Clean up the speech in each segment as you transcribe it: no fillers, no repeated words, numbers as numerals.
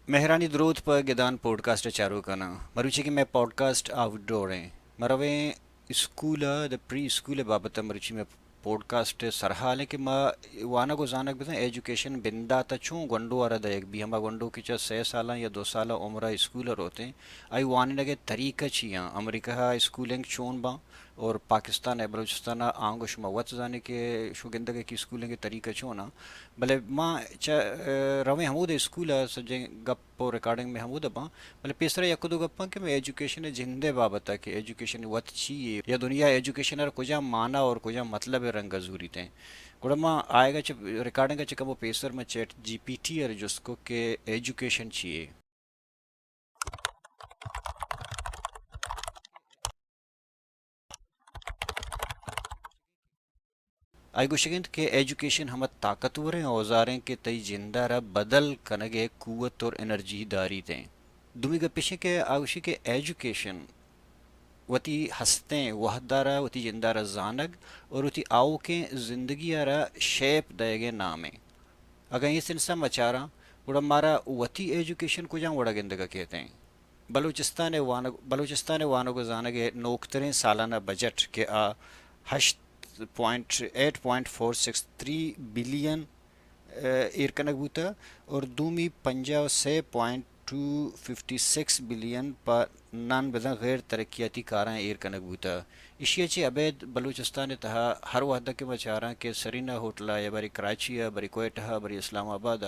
مہرانی درود پر گدان pod cost چارو کنا مروچی کہ میں پوڈ کاسٹ آؤٹ ڈور ہیں مرویں اسکول دا پری اسکول بابت مروچی میں پوڈ کاسٹ سرحال ہے کہ ما وانا کو زانک بتا ایجوکیشن بندا تا چوں گنڈو آرہ دا ایک بھی ہما گنڈو کی چا 6 سالہ یا 2 سالہ عمرہ اسکولر ہوتے ہیں آئی وانے لگے طریقہ چیاں امریکہ اسکولنگ چون با اور پاکستان ہے بلوچستان آنگو شما وات زانے کے شو گندگے کی اسکولنگ طریقہ چونا بلے ماں رویں ہمود اسکول سجیں گپ و ریکارڈنگ میں ہمود با بلے پیسرا یک دو گپاں کہ میں ایجوکیشن جندے بابتا کہ ایجوکیشن وات چیئے یا دنیا ایجوکیشن اور کجا مانا اور کجا مطلب رنگ زوری تھے گوڑا ماں آئے گا ریکارڈنگ کا چکا وہ پیسر میں چیٹ جی پی ٹی اور جس کو کہ ایجوکیشن چیئے آئی گوشگند کہ ایجوکیشن ہم طاقتور ہیں اوزاریں کہ تئی جندہ را بدل کنگے قوت اور انرجی داری دیں دومی گپشیں کہ آگوشی کہ ایجوکیشن وتی ہستیں وحدارا وتی جندارا زانگ اور وتی آو کے زندگی را شیپ دے گے نامیں اگر یہ سلسلہ مچارا وڑا مارا وتی ایجوکیشن کو جاں وڑا گندگا کہتے ہیں بلوچستان وانو زانگے نوکترین سالانہ بجٹ کے 8.463 ایر کنک بوتا اور دومی 56.256 بلین پر نان بدن غیر ترقیاتی کاراں ایر کنک بوتا اشیا چی عبید بلوچستان تہا ہر وحدہ کے بچاراں کہ سرینا ہوٹلا یا بری کراچی بری کوئٹہ بری اسلام آباد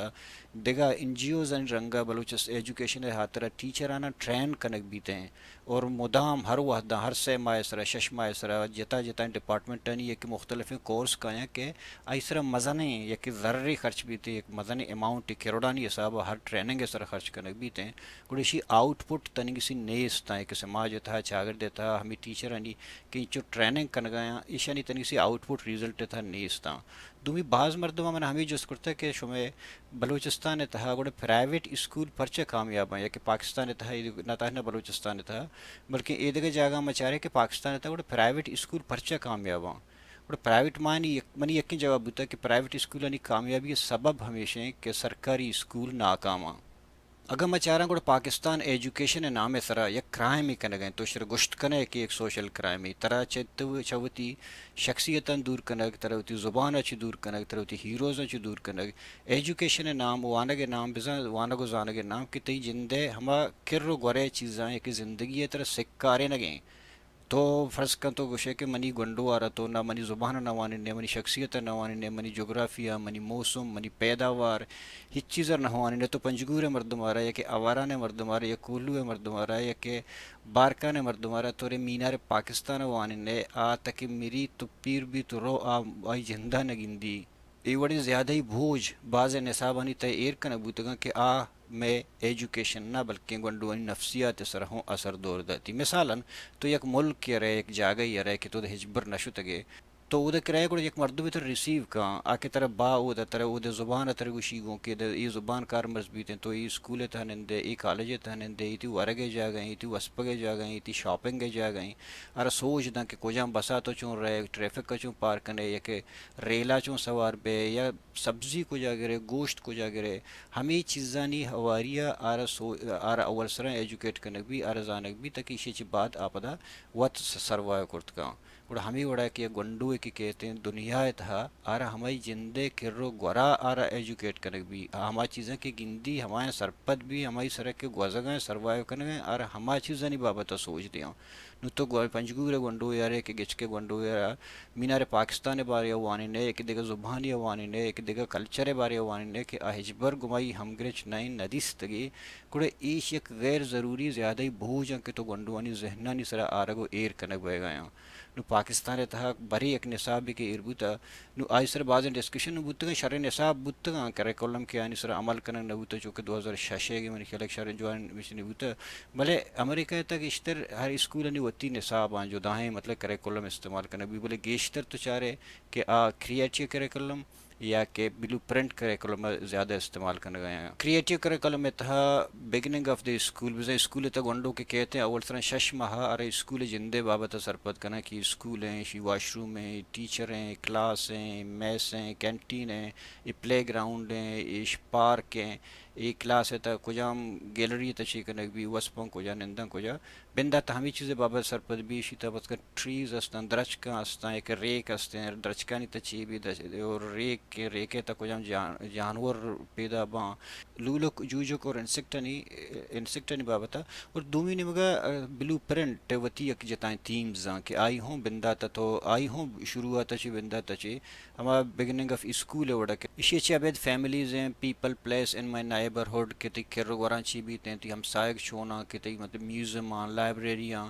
دگا این جی اوز ان رنگا بلوچس ایجوکیشن ہاترا ٹیچرانا ٹرین کنک بیتے ہیں اور مدام ہر وحدہ ہر 6 ماہ سرا 6 ماہ سرا جتا جتا ڈپارٹمنٹانی یک مختلف کورس کایا کہ ایسرا مزنے یک ضرری خرچ بیتے ایک مزنے اماؤنٹ کروڑانی حساب ہر ٹریننگ سر خرچ کنک بیتے ہیں گوڑیشی آؤٹ پٹ تنگ سی نیستا ہے کہ سماج تھا چاگر دیتا ہمیں ٹیچر آنی کہ جو ٹریننگ کنگایا ایشانی تنگ سی آؤٹ پٹ ریزلٹ تھا نیستا دومی بعض مردمہ من ہمیں جس کرتا ہے کہ شمیں بلوچستان تہا گوڑے پرائیویٹ اسکول پرچہ کامیاب ہیں یا کہ پاکستان تہا نہ تہا نہ بلوچستان تہا بلکہ اے دگہ جاگہ مچارے کہ پاکستان تہا گوڑے پرائیویٹ اسکول پرچہ کامیاب ہیں اور پرائیویٹ منی یقین جواب ہوتا ہے کہ پرائیویٹ اسکول یعنی کامیابی سبب ہمیشہ کہ سرکاری اسکول ناکام ہیں اگر میں چاہ رہا ہوں کہ پاکستان ایجوکیشن نام سرا یک کرائم ہی کنگ ہیں تو شر گشت کنے کہ ایک سوشل کرائم ہی ترا چوتی شخصیتاً دور کنگ تروتی زبان اچھی دور کنگ تروتی ہیروز اچھی دور کنگ ایجوکیشن نام وانگ نام بزن وانگ زانگ نام کہ تی جندے ہما کر گورے چیزاں کہ زندگی طرح سکارے نگیں تو فرض کن تو گوشے کہ منی گنڈو آ رہا تو نہ منی زبان نہ واننے منی شخصیت نہ واننے منی جغرافیہ منی موسم منی پیداوار ہچ چیزر نہ واننے تو پنجگور مردم آ رہا ہے یا کہ آوارہ نے مردم آ رہا ہے یا کولو مردم آ رہا ہے یا کہ بارکا نے مردم آ رہا ہے تو رے مینار پاکستان واننے آ تک میری تو پیر بھی تو رو آئی جندہ نگندی ای بڑی زیادہ ہی بوجھ بعض نصابانی تے ایر کن بوتگاں کہ میں ایجوکیشن نہ بلکہ گنڈوانی نفسیات سر ہوں اثر دور داتی مثالاً تو یک ملک یا رہے ایک جاگہ یا رہے کہ تو ہجبر نشو تگے تو وہ کرائے کو یک مردو بھی تو ریسیو کہاں آ کے طرح با او دا طرح او دا زبان طرح گوشی گوں کہ ای زبان کار مضبوط ہیں تو ای اسکول تہنندے ای کالج تہنندے ای تی ورگے جا گئیں ای تی وسپگے جا گئیں ای تی شاپنگ جا گئیں ارا سوچ دا کہ کجام بسا تو چون رہے ٹریفک کا چون پار کنے یا کہ ریلا چون سوار بے یا سبزی کو جا گرے گوشت کو جا گرے ہمیں چیزانی ہواریہ آرا اول سرا ایجوکیٹ کنک بھی آرا زانک بھی تاکہ اسی چی بات آپدا وات سروائے کرت کا اور ہمیں وڑا کہ گنڈو کی کہتے ہیں دنیا تھا آرا ہماری جندے کرو گورا آرا ایجوکیٹ کنک بھی ہما چیزیں کی گندی ہمارے سرپت بھی ہماری سرک کے گوزگیں سروائیو کنگیں آرا ہما چیزیں نہیں بابتا سوچ دیا نو تو پنجگور گنڈو یارے کہ گچ کے گنڈو یارا مینار پاکستان بارے وانی نے ایک دیگہ زبانی وانی نے ایک دیگہ کلچر بارے وانی نے کہ اہجبر گمائی ہم گرچ نئی ندیستگی کڑے ایش یک غیر ضروری زیادہ ہی بوجھ کہ تو گنڈوانی ذہنانی سرا آرگو ایر کنک بے گیا نو پاکستان تہا بری ایک نصاب کے ایر بوتا نو آئی سر بعض ڈسکشن بوتگا شر نصاب بوتگا کریکولم کے آنی سر عمل کنک نبوتا چونکہ 2006 کی منی خیال شر جوان مشنی بوتا بلے امریکہ تک اشتر ہر اسکول انی وتی نصاب جو دائیں مطلب کریکولم استعمال کرنا بھی بلے گیشتر تو چارے کہ کریٹیو کریکولم یا کہ بلو پرنٹ کریکولم زیادہ استعمال کرنے گئے ہیں کریٹیو کریکولم میں تھا بگننگ آف دی اسکول بزا اسکول تا گنڈو کے کہتے ہیں اول سرن 6 ماہ ارے اسکول جندے بابت سرپت کرنا کہ اسکول ہیں شی واش روم ہیں ٹیچر ہیں کلاس ہیں میس ہیں کینٹین ہیں پلے گراؤنڈ ہیں ایش پارک ہیں ایک کلاس ہے تا کجام گیلری تچی کنک بھی وسپن کجا نندن کجا بندہ تا ہمیں چیزیں بابا سرپد بھی اسی تا بس کر ٹریز استان درچکا استان ایک ریک استان درچکانی تچی بھی اور ریکے تا کجام جانور پیدا باں لولک جوجک اور انسیکٹنی بابتا اور دومی نے مگا بلو پرنٹ وتی یک جتائیں تیمز کہ آئی ہوں بندہ تا تو آئی ہوں شروعات چی بندہ تا چی ہما بگننگ آف اسکول وڑا کہ اسی اچھی عبید فیملیز ہیں people place in my neighbourhood کہ تی کر وران چی بھی تی ہم سائق چھونا کہ تی مطلب میوزیم آن لائبریریاں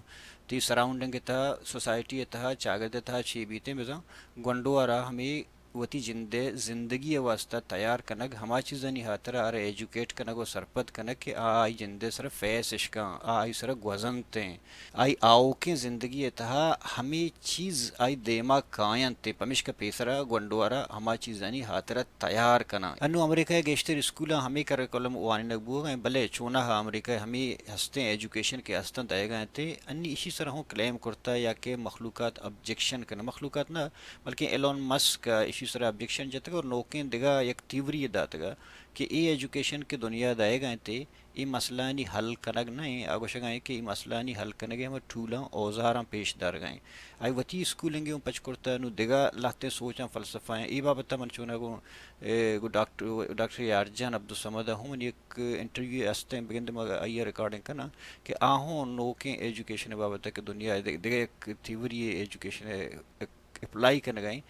تی سراؤنڈنگ تھا سوسائٹی تھا چاگد تھا چی بھی تے بزاں گنڈوارا ہمیں وتی زندگی واسطہ تیار کنگ ہما چیزانی ہاتر آر ایجوکیٹ کنگ و سرپت کنگ کہ آئی جندے سر فیس اشکاں آئی سر گوزن تیں آئی آؤ کے زندگی تہا ہمیں چیز آئی دیما کائن تے پمش کا پیسرا گنڈوارا ہما چیزانی ہاتر تیار کنا انو امریکہ گیشتر اسکولا ہمیں کریکولم وانینگ بو گئے بلے چونا ہا امریکہ ہمیں ہستے ایجوکیشن کے ہستن دے گئے تھے انی اسی طرح ہوں کلیم کرتا یا کہ مخلوقات ابجیکشن کرنا مخلوقات نہ بلکہ ایلون مسک کا اسی طرح ابجیکشن جاتا گا اور نوکیں دگا یک تیوری داتا گا کہ ای ایجوکیشن کے دنیا دائے گئے تھے ای مسئلانی حل کنگ نہیں آگوشہ گئے کہ ای مسئلانی حل کنگے ہمیں ٹھولاں اوزاراں پیش دار گئے آئی وتی اسکولنگے ہوں پچ کرتا نو دگا لاتے سوچاں فلسفہ ہیں ای بابتا من چونا گو ڈاکٹر یارجان عبدالصمدہ ہوں ایک انٹرویو استے بگندے مگا آئیے ریکارڈنگ کرنا کہ آہوں نوکیں ایجوکیشن بابتا کہ دنیا دگا ایک تیوری ایجوکیشن اپلائی کرنے گئیں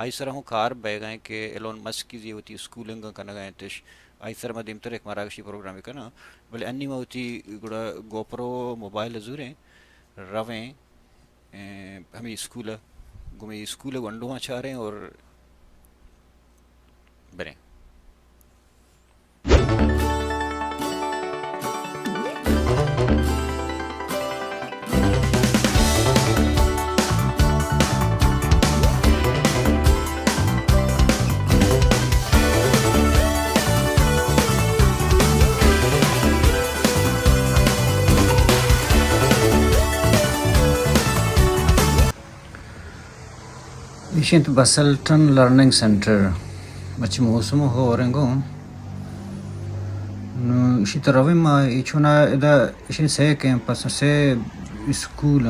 آئی سر ہوں کار بے گئے کہ ایلون مسک کی زی ہوتی اسکولنگ کرنے گئے تش آئی سر میں دیمتر ایک مراکشی پروگرام کرنا بلے انی میں ہوتی گوڑا گوپرو موبائل زوریں رویں ہمیں اسکول گمیں اسکول ونڈوہاں چاہ رہے ہیں اور بریں ایشینت بسلٹن لرننگ سنٹر بچے موسم ہو رنگ اسی طرح ما ایچونا ادا ایشین سے کیمپس سے اسکول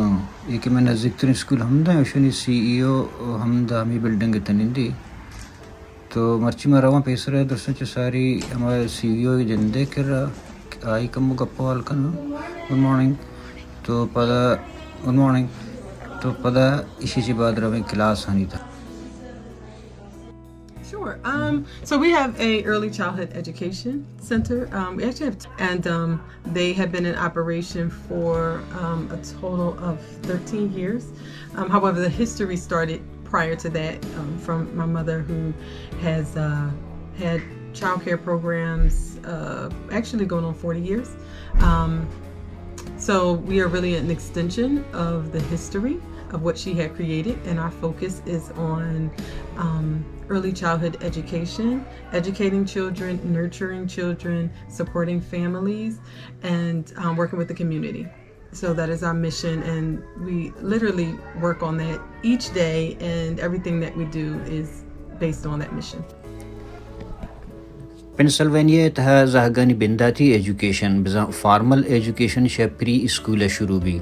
یہ کہ میں نزدیک ترین اسکول ہمدا ایشونی سی ای او ہمدا ہمیں بلڈنگ تنندی تو مرچی میں رواں پیسر ہے درسن چ ساری ہمارے سی ای او جندے کر آئی کم گپوال کن گڈ مارننگ تو پدا گڈ مارننگ تو پدا اسی کے بعد رویں کلاس ہنی تھا. Sure. So we have a early childhood education center. We actually have, and they have been in operation for a total of 13 years. However, the history started prior to that from my mother, who has had childcare programs actually going on 40 years. So we are really an extension of the history of what she had created, and our focus is on early childhood education, educating children, nurturing children, supporting families, and working with the community. So that is our mission, and we literally work on that each day, and everything that we do is based on that mission. Pennsylvania تہا زھگانی بنداتی education بزا formal education شے pre school شروع بھی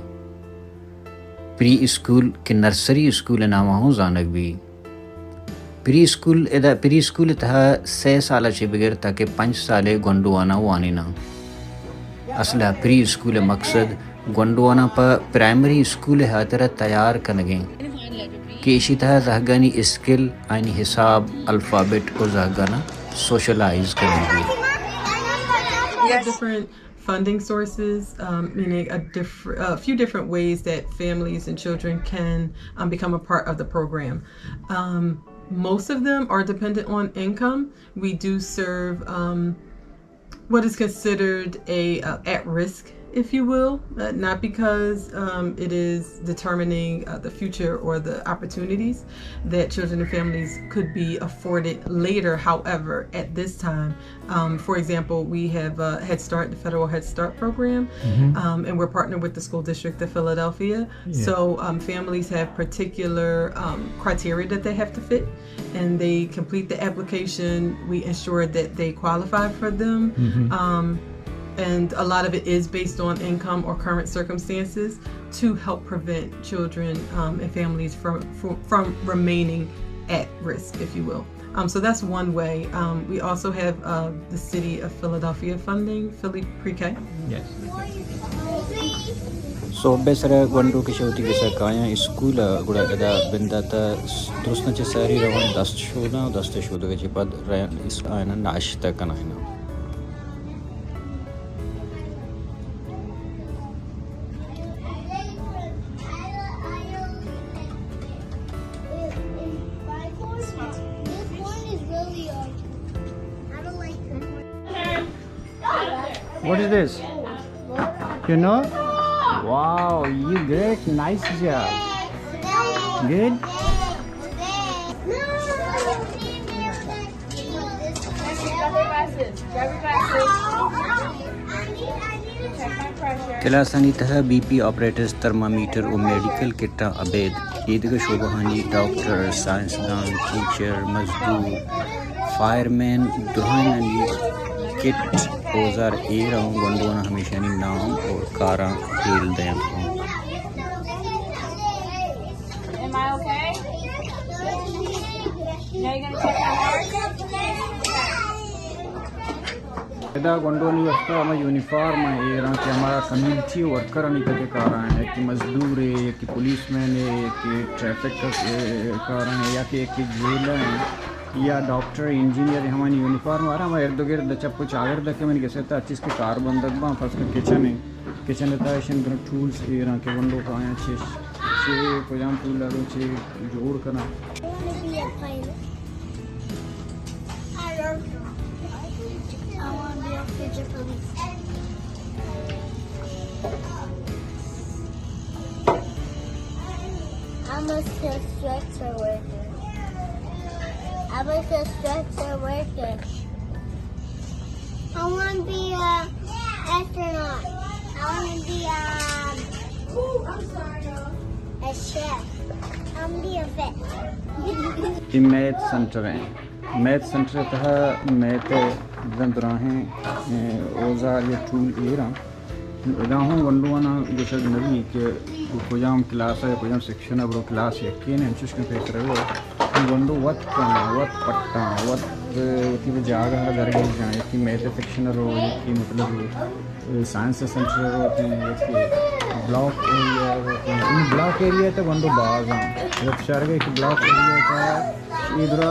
pre school کے nursery school نامہ ہوں زانک بھی pre school تہا 6 سالہ چے بغیر تاکہ 5 سالے گنڈوانا وانینا اصلہ پری اسکول مقصد گنڈوانا پا پرائمری اسکول حاطرہ تیار کنگیں کہ اسی تہا زھگانی اسکل آئینی حساب الفابٹ اور زھگانا socialize کریں گے. We have different funding sources, meaning a few different ways that families and children can become a part of the program. Most of them are dependent on income. We do serve what is considered a at-risk if you will, not because it is determining the future or the opportunities that children and families could be afforded later. However, at this time, for example, we have Head Start, the federal Head Start program, and we're partnered with the School District of Philadelphia. Yeah. So families have particular criteria that they have to fit, and they complete the application. We ensure that they qualify for them. And a lot of it is based on income or current circumstances to help prevent children and families from remaining at risk, if you will. So that's one way. We also have the City of Philadelphia funding, Philly Pre-K. Yes. So besara gwandu ke shoti ke sakaya school gura eda bendata drusna che sari rawan dast shoda ke pad rayan is ana nashta kana hina. What is this? You know? Wow, you great, nice job. Good? کلاسانی تہا B P operators thermometer و medical کٹا عبید عیدگاہ شعبہانی doctor سائنسدان teacher مزدور fire مین دہانی کٹ اوزار ایروں گنڈونا ہمیشہ نام اور کاراں تیل دیں ہوں. ادا گنڈونی وقت ہمیں یونیفارم ہے ایران کہ ہمارا کمیونٹی ورکر نہیں کہتے کاراں ہیں کہ مزدور ہے یا کہ پولیس مین ہے کہ ٹریفک کاراں ہیں یا کہ ایک جیلر ہیں یا ڈاکٹر انجینئر ہماری یونیفارم آ رہا ہے ہمارے ارد گرد چپ چاگر دکھے میں نے کہتے ہیں چیز کے کار بندک باں فرض کر کچن ہے کچن لیتا ہے شن ٹولس ایران کے ونڈو کا آیا چھ کجام ٹول لگو چھ جوڑ کرنا. I'm a construction worker. I'm a construction worker. I want to be an astronaut. I want to be a chef. I want to be a vet. یہ میتھ سنٹر ہیں. میتھ سنٹر تہا math زندراہیں اوزار یا tool Iran اداہوں ونڈوانا جیسا نبی کہ کجام class ہے کجام section ہے برو کلاس یقین ہے چشکن پیش رہے ہو ونڈو وقت کرنا وقت پٹا وقت کی وہ جاگہ درگی جائیں ایک کی میتھ سیکشنر ہو ایک کی مطلب سائنس سنٹر ہوتے ہیں ایک کی بلاک ایریا ہوتے ہیں. ان بلاک ایریا تو ونڈو باز ہیں جب شہر ایک بلاک ایریا کا ادھر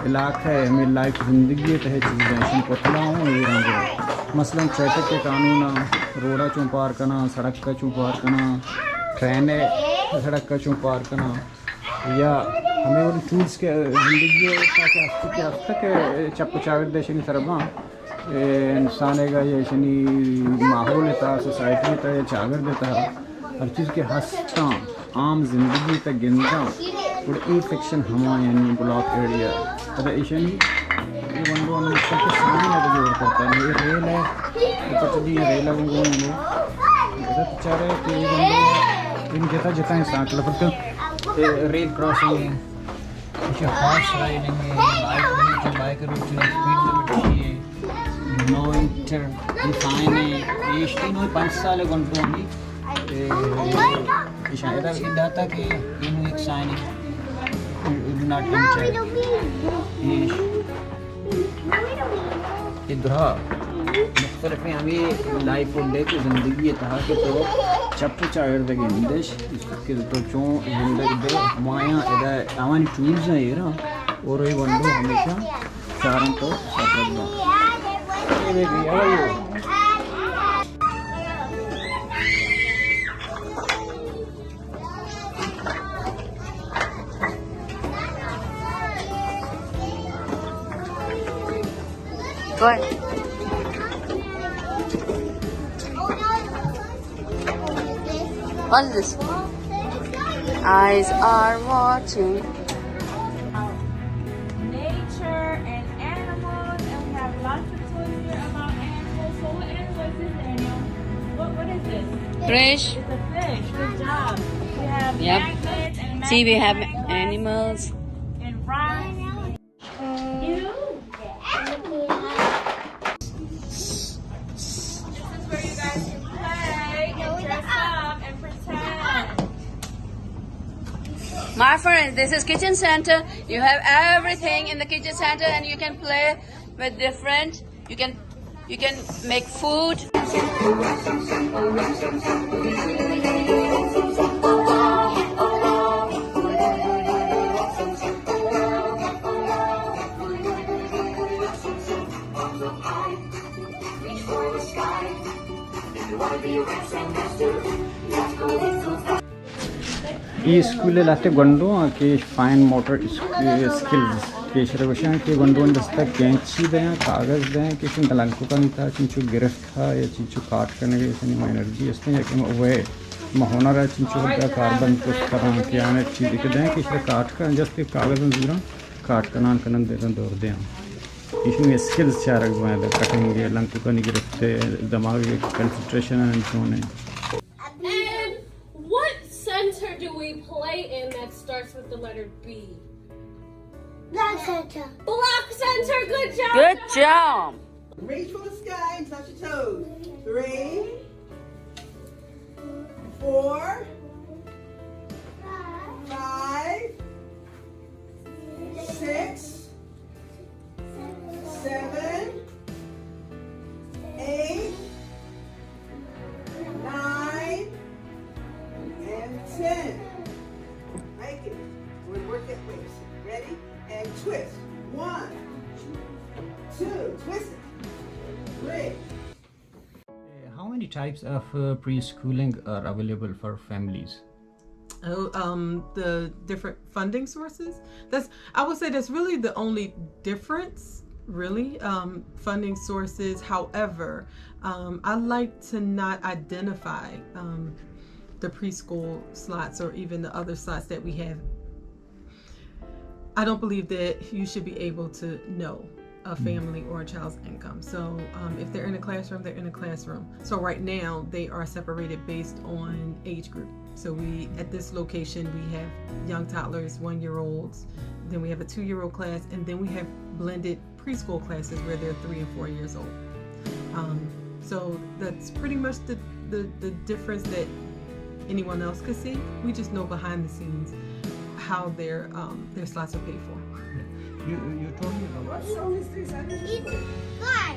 علاقہ ہے ہمیں لائف زندگی تہ چیزیں شن پتلا ہوں یہ رنگ مثلاً ٹریفک کے قانون روڈا چوں پار کرنا سڑک کا چوں پار کرنا ٹرین سڑک کا چوں پار کرنا یا ہمیں وہ ٹولس کے زندگی تاکہ ہفتے تک چپ چاگر دے شنی طرف انسان گا یہ شنی ماحول تا سوسائٹی تا یا چاگر دیتا ہر چیز کے ہستا عام زندگی تک گنتا اور ای فکشن ہما یعنی بلاک ایریا ادا ایشنی یہ ونڈو ہمیں اس کے سامنے کا جوڑ کرتا ہے. یہ ریل ہے اوپر چلی یہ ریل ہے ادا چاہ رہے کہ یہ ونڈو ان جتا جتا انسان کے لفظ ریل کراسنگ ہے یہ ہارس رائڈنگ ہے بائک روٹ ہے اسپیڈ لمٹ ہے نو انٹر انسان ہے یہ اشتین ہوئی 5 سال ونڈو ہمیں یہ شاید ادھاتا کہ یہ ایک سائن ہے do not enter ادھا مختلف ہیں ہمیں لائف اور ڈے کی زندگی تہا کہ تو چپ چاگر دے گندش کہ تو چوں زندگی دے مایاں ادا آوانی ٹولز ہیں یہ نا اور یہ ونڈو ہمیشہ چاروں تو ساتھ دوں یہ دیکھیں آئیو What's this? Eyes are watching. Nature and animals, and we have lots of toys here about animals. So what animal is this, Daniel? What is this? Fish. It's a fish. Good job. We have Yep. magnets and magnets. See, we have animals. And rocks. You? This is where you guys can play and dress up and pretend. My friends, this is kitchen center. You have everything in the kitchen center, and you can play with different. You can make food. ಈ ಸ್ಕೂಲಲ್ಲಿ ಗೊಂಡು कि fine motor skills के शरवशां के गोंडों दस्ता कैंची दें कागज़ दें कि शुन दलांको का नहीं था चिंचु गिरफ्त था या चिंचु काट करने के इसने एनर्जी इसने या कि वो महोना रहा चिंचु का कार्बन पुष्ट करना कि आने चीज़ के दें कि शुरू काट कर जस्ट के कागज़ में ज़रूर काट करना कनन दे दौर दें इसमें स्किल्स चार अगुआं द कटिंग लंको का नहीं गिरफ्त दिमाग concentration and so on. Center do we play in that starts with the letter B? Block center. Block center. Good job. Good job. Reach for the sky and touch your toes. 3, 4, 5, 6, 7, 8, 9, and 10. Make it. We'll work that way. Ready? And twist. 1, 2, twist it. 3. How many types of preschooling are available for families? The different funding sources. I would say that's really the only difference. Really, funding sources. However, I like to not identify the preschool slots or even the other slots that we have. I don't believe that you should be able to know a family or a child's income. So if they're in a classroom, they're in a classroom. So right now they are separated based on age group. So at this location we have young toddlers, 1-year-olds, then we have a 2-year-old class, and then we have blended preschool classes where they're 3 and 4 years old. So that's pretty much the difference that anyone else could see. We just know behind the scenes how their slots are paid for. You told me about What song is this? I didn't It's fun.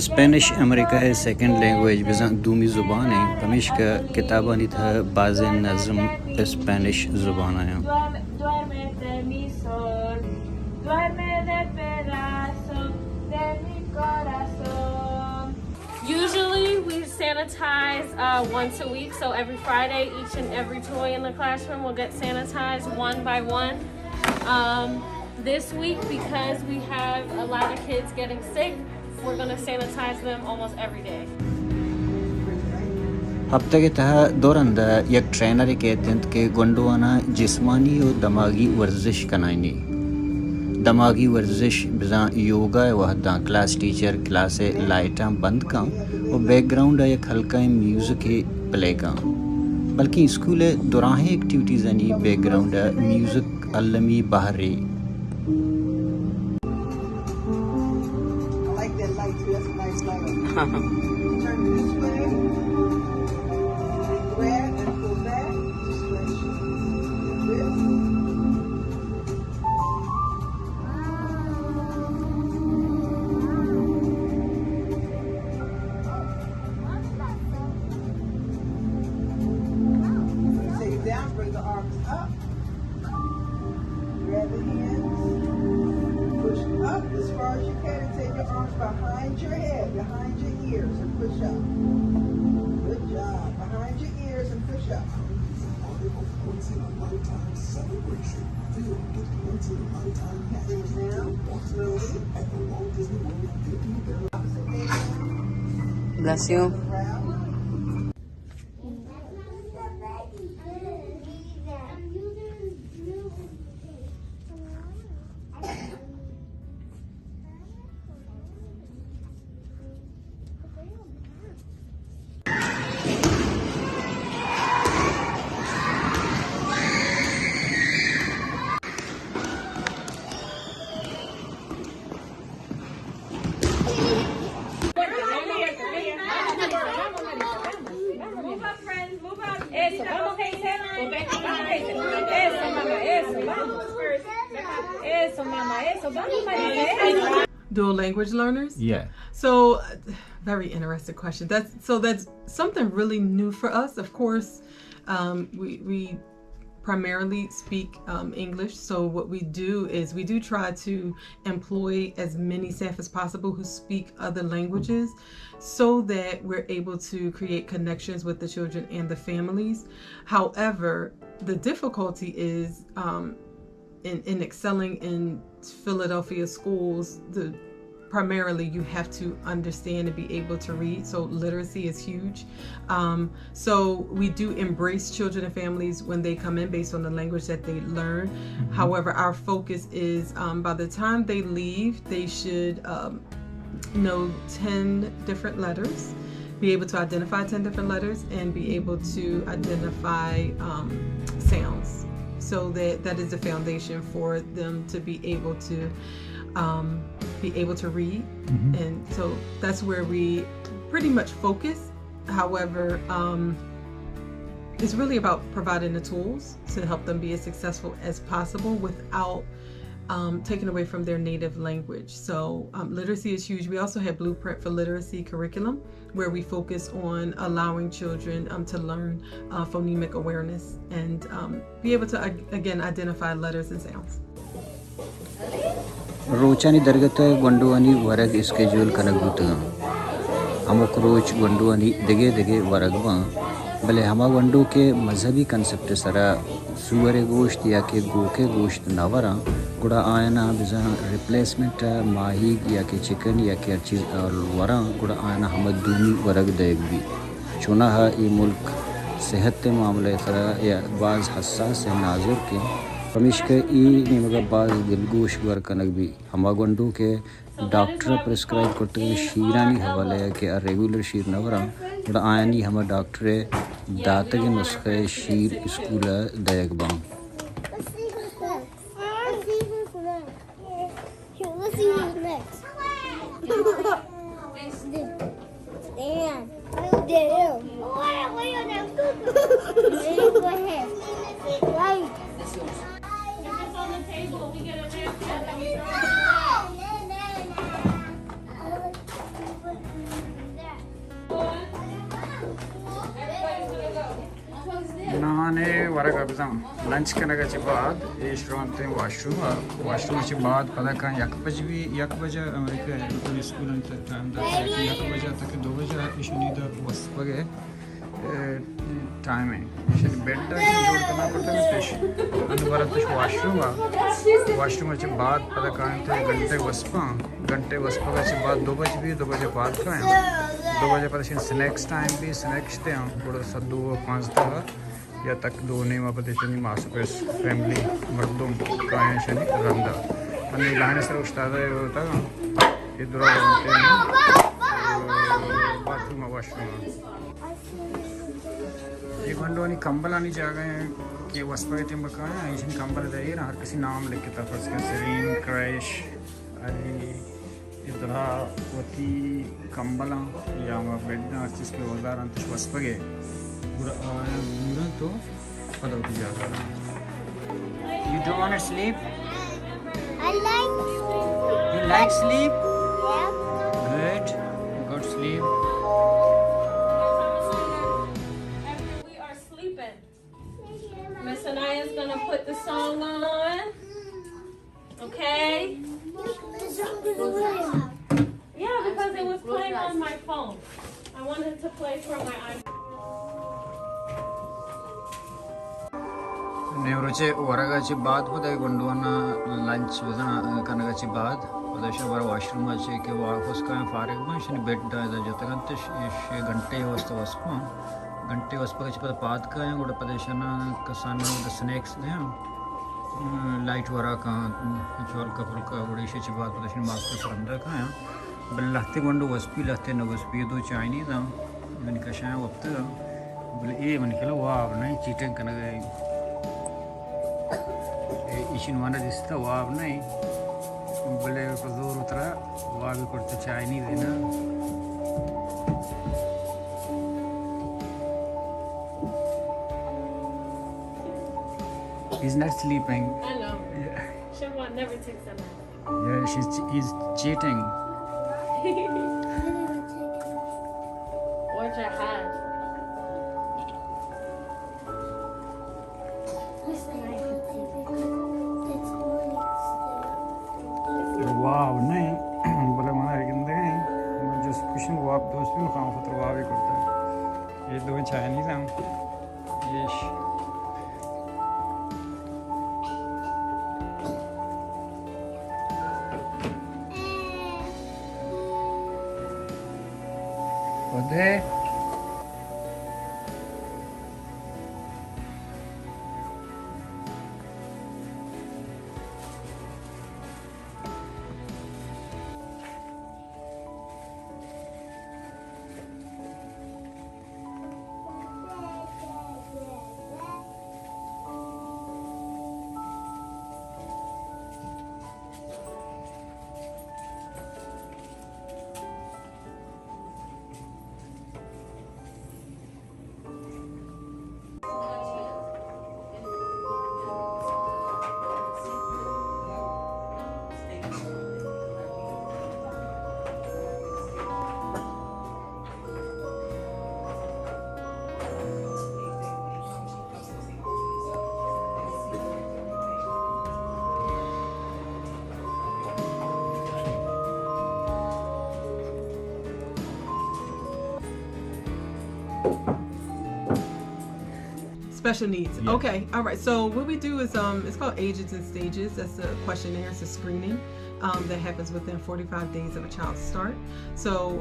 Spanish America है second language बिज़ा दूमी ज़ुबान है हमेश का किताबा नहीं था बाज़ नज़म स्पेनिश ज़ुबान आया Usually we sanitize once a week, so every Friday each and every toy in the classroom will get sanitized one by one. This week, because we have a lot of kids getting sick, we're going to sanitize them almost every day. हफ्ते के तह दौरान एक trainer के तंत के गुंडवाना जिस्मानी और दिमागी वर्जिश कनाइनी दिमागी वर्जिश बिज़ा योगा वहदा क्लास टीचर क्लास लाइटां बंद का और बैकग्राउंड एक हल्का म्यूज़िक प्ले का बल्कि स्कूल दौरान एक्टिविटीज़ यानी बैकग्राउंड म्यूज़िक अलमी बाहरी like that light too. That's a nice light. Turn it this way. Grab and pull back. Just like this. Take it down. Bring the arms up. Grab the hands. Push up as far as you can and take your arms behind your head, behind your ears, and push up. Good job. Behind your Bless you. Dual language learners? Yeah. So, very interesting question. That's something really new for us. Of course, we primarily speak English. So what we do is we do try to employ as many staff as possible who speak other languages so that we're able to create connections with the children and the families. However, the difficulty is in excelling in Philadelphia schools, primarily you have to understand and be able to read, so literacy is huge. So we do embrace children and families when they come in based on the language that they learn. Mm-hmm. However, our focus is by the time they leave, they should know 10 different letters, be able to identify 10 different letters, and be able to identify sounds. So that is the foundation for them to be able to read. Mm-hmm. And so that's where we pretty much focus. However, it's really about providing the tools to help them be as successful as possible without taken away from their native language. So literacy is huge. We also have Blueprint for Literacy curriculum, where we focus on allowing children to learn phonemic awareness and be able to, again, identify letters and sounds. रोचानी दरगत गंडुआनी वरग schedule कनक बुता अमुक रोच गंडुआनी दगे दगे वरगवा भले हमा गंडू के मजहबी कंसेप्ट सरा सुअरे गोश्त या के गोके गोश्त नवरा गुड़ा आयना बिजा रिप्लेसमेंट माही या के चिकन या के चीज़ और वरा गुड़ा आयना हम दूनी वरग देग भी चुना है ये मुल्क सेहत के मामले सरा या बाज़ हसास है नाजुर के हमेश के ई निमगा बाज़ दिलगोश वर कनक भी हमा गंडू के डॉक्टर प्रिस्क्राइब करते हुए शीरानी हवाले के रेगुलर शीर नवरा गुड़ा आयनी हम डॉक्टर दाते के नुस्खे शीर स्कूल दयक बां नाने वरग अबजाम लंच करने के बाद ये श्रोते वाशरूम के बाद पता कहाँ एक बजे अमेरिका स्कूल टाइम एक बजे तक 2 बजे इशनी द वस्पगे टाइम है इशनी बेड जोड़ करना पड़ता है पेश अनुवार तो वाशरूम के बाद पता कहाँ घंटे वस्पा के बाद 2 बजे बाद का 2 बजे पता स्नैक्स टाइम भी स्नैक्स थे थोड़ा सा 2-5 या तक 2 पदेशनी मासुपेस फैमिली मर्दों कायशनी रंदा अनि लाने सर उस्ताद होता इधर बाथरूम वॉशरूम ये गंडोनी कंबल आनी जगह है कि वस्पा के मका है ऐसे कंबल दे ना हर किसी नाम लिख के तफस के सरीन क्रैश अली इधर वती कंबला या बेड ना जिसके वजार अंत वस्पा के पूरा तो पता उठ जाता है. You don't want to sleep? I like sleep. You like sleep? Yeah. Good sleep. We are sleeping. Miss Anaya's gonna put the song on. Okay? Yeah, because it was playing on my phone. I wanted to play from my iPhone. नेवरोचे वरगाचे बाद पता Gondwana lunch वजन कनगाचे बाद पता बर वाशरूमाचे के वाफसका फारिग machine bed जतगंत घंटे वस्त वस्पा घंटे वस्पा पता पाद का गोटे पदेशना कसान स्नैक्स ने लाइट वरा का चोल कपल का उड़ीशे बाद पदेशन मास्क सरंदा का बल्लाते गोंडो वस्पी लाते न वस्पी दो चाइनीज मन कशा वक्त बोले ए मन खेलो वाव नहीं चीटिंग कन गए इशिन वाना दिसता वाव नहीं बोले जोर उतरा वाव करते चाइनीज है ना He's not sleeping. I know. Yeah. Siobhan never takes a nap. Yeah, he's cheating. Watch your hat. वाव नहीं बोले मना कहते हैं जो क्वेश्चन वो आप दोस्त भी खाओ तो वाव ही करता है ये दो चाइनीज हैं ये ओदे Special needs. Yeah. Okay. All right. So what we do is it's called Ages and Stages. That's a questionnaire. It's a screening that happens within 45 days of a child's start. So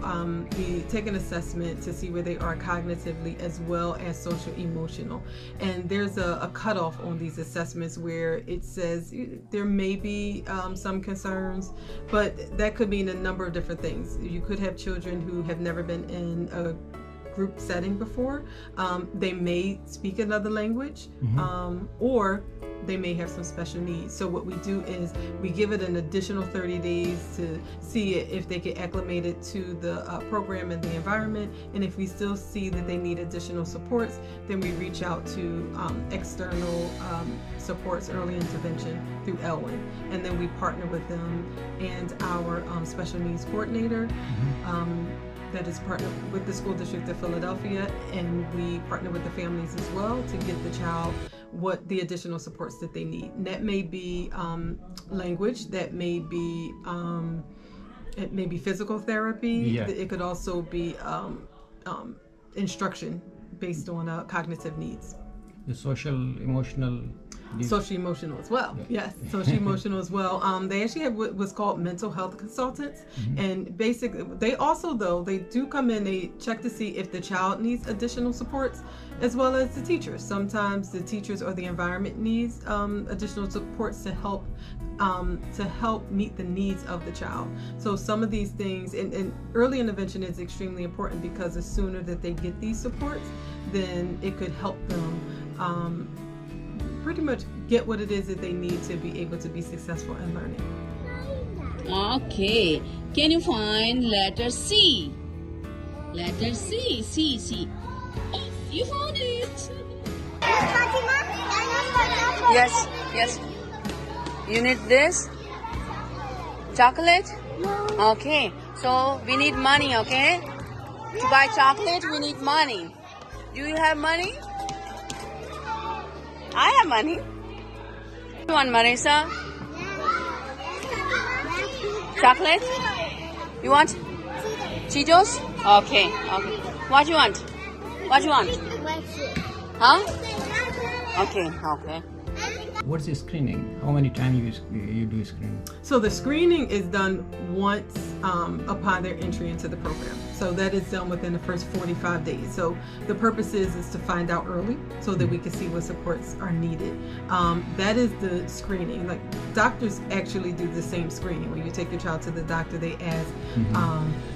we take an assessment to see where they are cognitively as well as social emotional. And there's a cutoff on these assessments where it says there may be some concerns, but that could mean a number of different things. You could have children who have never been in a group setting before. They may speak another language, or they may have some special needs. So what we do is we give it an additional 30 days to see if they get acclimated to the program and the environment. And if we still see that they need additional supports, then we reach out to external supports, early intervention through Elwyn. And then we partner with them and our special needs coordinator that is partnered with the School District of Philadelphia, and we partner with the families as well to get the child what the additional supports that they need. And that may be language, that may be it may be physical therapy. Yeah. It could also be instruction based on cognitive needs. The social emotional Social emotional as well. Yes, social emotional as well. They actually have what's called mental health consultants, and basically they also, though, they do come in, they check to see if the child needs additional supports as well as the teachers. Sometimes the teachers or the environment needs additional supports to help meet the needs of the child. So some of these things, and early intervention is extremely important, because the sooner that they get these supports, then it could help them pretty much get what it is that they need to be able to be successful in learning. Okay. Can you find letter C? Letter C. C, C. Oh, you found it. Yes, yes. You need this? Chocolate? Okay. So we need money, okay? To buy chocolate, we need money. Do you have money? I have money. You want Marisa? Chocolate? You want? Cheetos? Okay, okay. What you want? What you want? Huh? Okay, okay. What's the screening? How many times you do screening? So the screening is done once upon their entry into the program. So that is done within the first 45 days. So the purpose is to find out early so that we can see what supports are needed. That is the screening. Like doctors actually do the same screening. When you take your child to the doctor, they ask,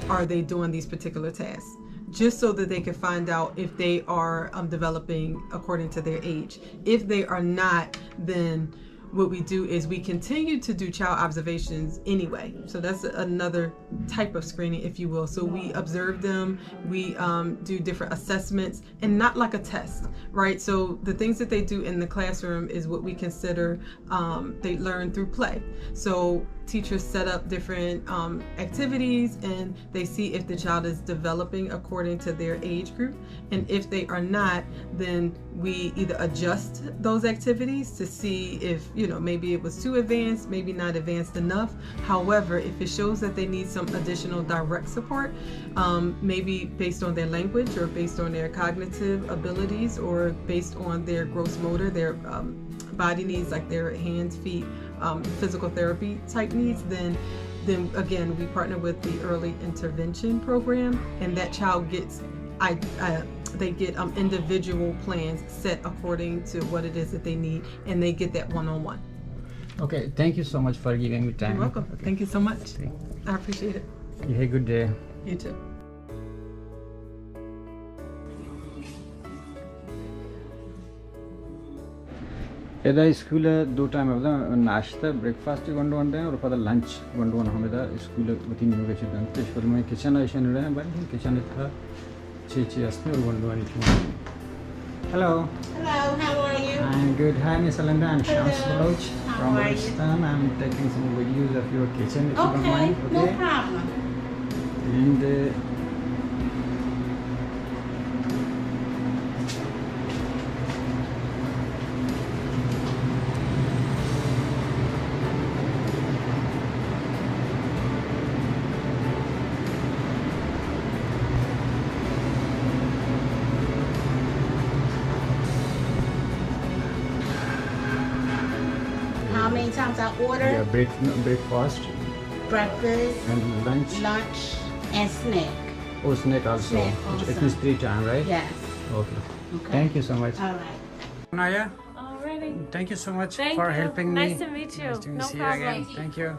are they doing these particular tasks? Just so that they can find out if they are developing according to their age. If they are not, then what we do is we continue to do child observations anyway. So that's another type of screening, if you will. So we observe them, we do different assessments, and not like a test, right? So the things that they do in the classroom is what we consider they learn through play. So teachers set up different activities, and they see if the child is developing according to their age group. And if they are not, then we either adjust those activities to see if, maybe it was too advanced, maybe not advanced enough. However, if it shows that they need some additional direct support, maybe based on their language or based on their cognitive abilities or based on their gross motor, their body needs like their hands, feet, physical therapy type needs, then again we partner with the early intervention program, and that child gets they get individual plans set according to what it is that they need, and they get that one-on-one. Okay, thank you so much for giving me time. You're welcome. Okay. Thank you so much. I appreciate it. You have a good day. You too. इधर school दो time है नाश्ता breakfast കൊണ്ട് और पता lunch കൊണ്ട് हम इधर स्कूल वतीन यूनिवर्सिटी दंते फिर मैं किचन आइशन रहे बाय किचन था चे असने और കൊണ്ട് Hello. Hello, how are you? I'm good. Hi, Miss Alinda. I'm Shams Baloch from Balochistan. I'm taking some videos of your kitchen if you don't mind. Okay, no problem. And How many times I order? yeah, breakfast Breakfast, and lunch. lunch, and snack. Oh, snack also. Snack also. It means 3 times, right? Yes. Okay. Okay. Thank you so much. All right. Naya, Alrighty. thank you so much Thank for you. helping me. Nice to meet you. Nice to No see you problem. again. Thank you.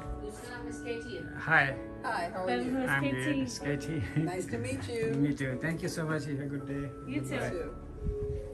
Hi. Hi, how are That is you? Miss I'm KT. good. It's Katie. Nice to meet you. Me too. Thank you so much. You have a good day. You too. Bye. You too.